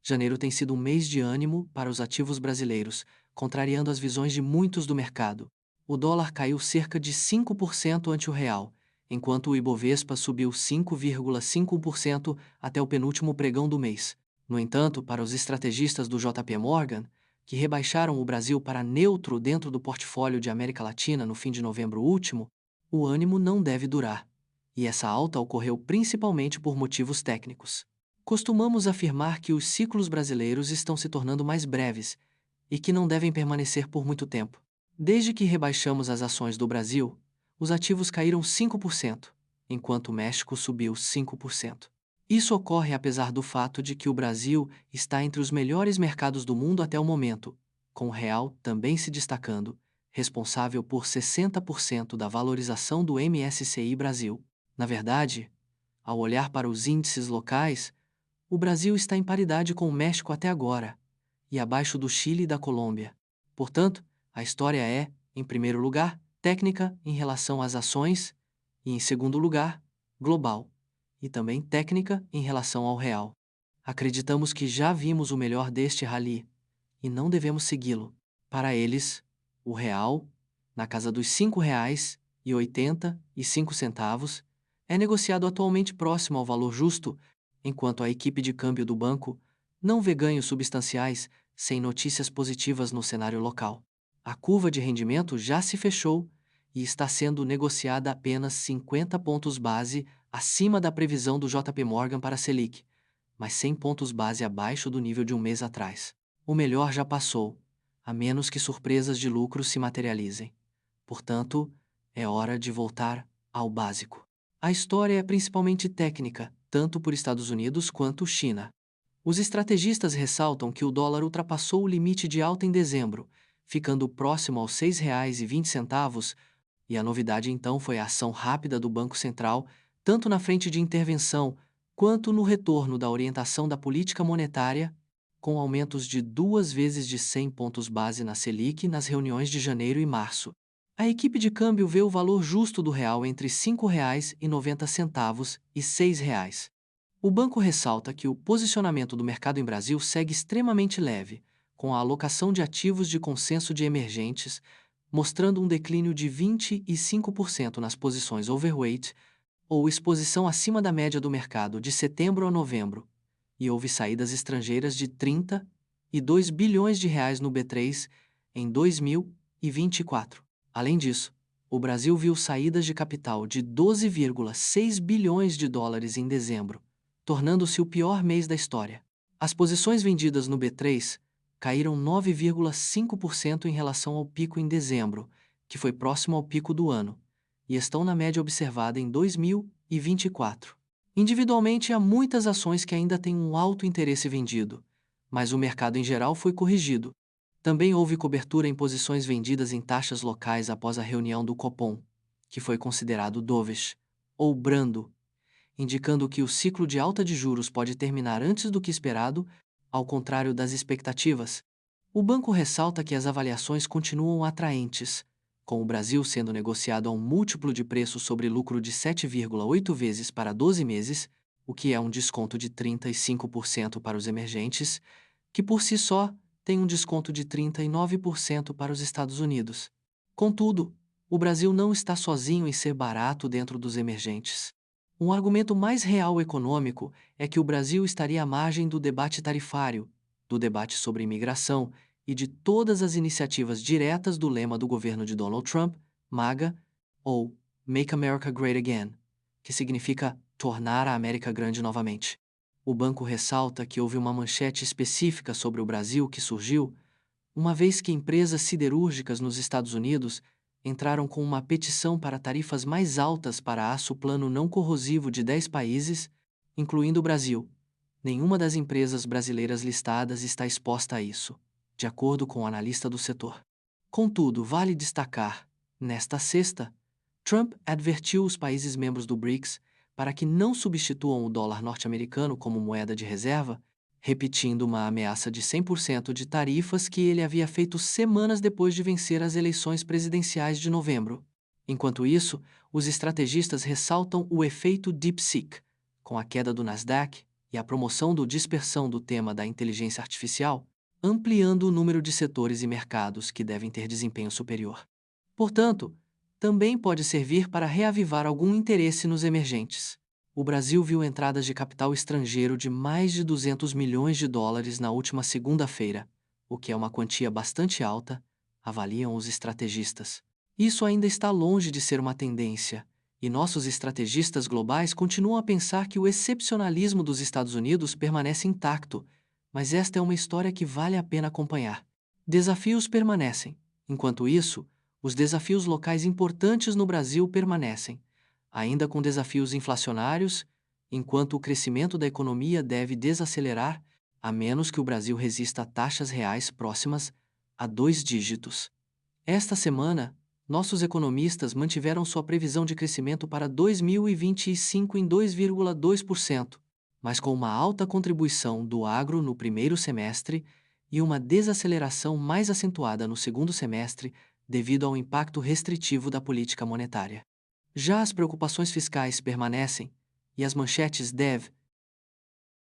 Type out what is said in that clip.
janeiro tem sido um mês de ânimo para os ativos brasileiros, contrariando as visões de muitos do mercado. O dólar caiu cerca de 5% ante o real, enquanto o Ibovespa subiu 5,5% até o penúltimo pregão do mês. No entanto, para os estrategistas do JP Morgan, que rebaixaram o Brasil para neutro dentro do portfólio de América Latina no fim de novembro último, o ânimo não deve durar. E essa alta ocorreu principalmente por motivos técnicos. Costumamos afirmar que os ciclos brasileiros estão se tornando mais breves e que não devem permanecer por muito tempo. Desde que rebaixamos as ações do Brasil, os ativos caíram 5%, enquanto o México subiu 5%. Isso ocorre apesar do fato de que o Brasil está entre os melhores mercados do mundo até o momento, com o real também se destacando, responsável por 60% da valorização do MSCI Brasil. Na verdade, ao olhar para os índices locais, o Brasil está em paridade com o México até agora, e abaixo do Chile e da Colômbia. Portanto, a história é, em primeiro lugar, técnica em relação às ações, e em segundo lugar, global, e também técnica em relação ao real. Acreditamos que já vimos o melhor deste rally, e não devemos segui-lo. Para eles, o real, na casa dos R$ 5,85, é negociado atualmente próximo ao valor justo, enquanto a equipe de câmbio do banco não vê ganhos substanciais sem notícias positivas no cenário local. A curva de rendimento já se fechou e está sendo negociada apenas 50 pontos base acima da previsão do JP Morgan para a Selic, mas 100 pontos base abaixo do nível de um mês atrás. O melhor já passou, a menos que surpresas de lucro se materializem. Portanto, é hora de voltar ao básico. A história é principalmente técnica, tanto por Estados Unidos quanto China. Os estrategistas ressaltam que o dólar ultrapassou o limite de alta em dezembro, ficando próximo aos R$ 6,20, e a novidade então foi a ação rápida do Banco Central, tanto na frente de intervenção quanto no retorno da orientação da política monetária, com aumentos de 2 vezes de 100 pontos base na Selic nas reuniões de janeiro e março. A equipe de câmbio vê o valor justo do real entre R$ 5,90 e R$ 6. O banco ressalta que o posicionamento do mercado em Brasil segue extremamente leve, com a alocação de ativos de consenso de emergentes, mostrando um declínio de 25% nas posições overweight, ou exposição acima da média do mercado de setembro a novembro, e houve saídas estrangeiras de 32 bilhões de reais no B3 em 2024. Além disso, o Brasil viu saídas de capital de 12,6 bilhões de dólares em dezembro, tornando-se o pior mês da história. As posições vendidas no B3 caíram 9,5% em relação ao pico em dezembro, que foi próximo ao pico do ano, e estão na média observada em 2024. Individualmente, há muitas ações que ainda têm um alto interesse vendido, mas o mercado em geral foi corrigido. Também houve cobertura em posições vendidas em taxas locais após a reunião do Copom, que foi considerado dovish, ou brando, indicando que o ciclo de alta de juros pode terminar antes do que esperado, ao contrário das expectativas. O banco ressalta que as avaliações continuam atraentes, com o Brasil sendo negociado a um múltiplo de preço sobre lucro de 7,8 vezes para 12 meses, o que é um desconto de 35% para os emergentes, que por si só tem um desconto de 39% para os Estados Unidos. Contudo, o Brasil não está sozinho em ser barato dentro dos emergentes. Um argumento mais real econômico é que o Brasil estaria à margem do debate tarifário, do debate sobre imigração e de todas as iniciativas diretas do lema do governo de Donald Trump, MAGA, ou Make America Great Again, que significa tornar a América grande novamente. O banco ressalta que houve uma manchete específica sobre o Brasil que surgiu, uma vez que empresas siderúrgicas nos Estados Unidos entraram com uma petição para tarifas mais altas para aço plano não corrosivo de 10 países, incluindo o Brasil. Nenhuma das empresas brasileiras listadas está exposta a isso, de acordo com o analista do setor. Contudo, vale destacar, nesta sexta, Trump advertiu os países membros do BRICS para que não substituam o dólar norte-americano como moeda de reserva, repetindo uma ameaça de 100% de tarifas que ele havia feito semanas depois de vencer as eleições presidenciais de novembro. Enquanto isso, os estrategistas ressaltam o efeito DeepSeek, com a queda do Nasdaq e a promoção da dispersão do tema da inteligência artificial, ampliando o número de setores e mercados que devem ter desempenho superior. Portanto, também pode servir para reavivar algum interesse nos emergentes. O Brasil viu entradas de capital estrangeiro de mais de 200 milhões de dólares na última segunda-feira, o que é uma quantia bastante alta, avaliam os estrategistas. Isso ainda está longe de ser uma tendência, e nossos estrategistas globais continuam a pensar que o excepcionalismo dos Estados Unidos permanece intacto, mas esta é uma história que vale a pena acompanhar. Desafios permanecem. Enquanto isso, os desafios locais importantes no Brasil permanecem, ainda com desafios inflacionários, enquanto o crescimento da economia deve desacelerar, a menos que o Brasil resista a taxas reais próximas a 2 dígitos. Esta semana, nossos economistas mantiveram sua previsão de crescimento para 2025 em 2,2%, mas com uma alta contribuição do agro no primeiro semestre e uma desaceleração mais acentuada no segundo semestre devido ao impacto restritivo da política monetária. Já as preocupações fiscais permanecem, e as manchetes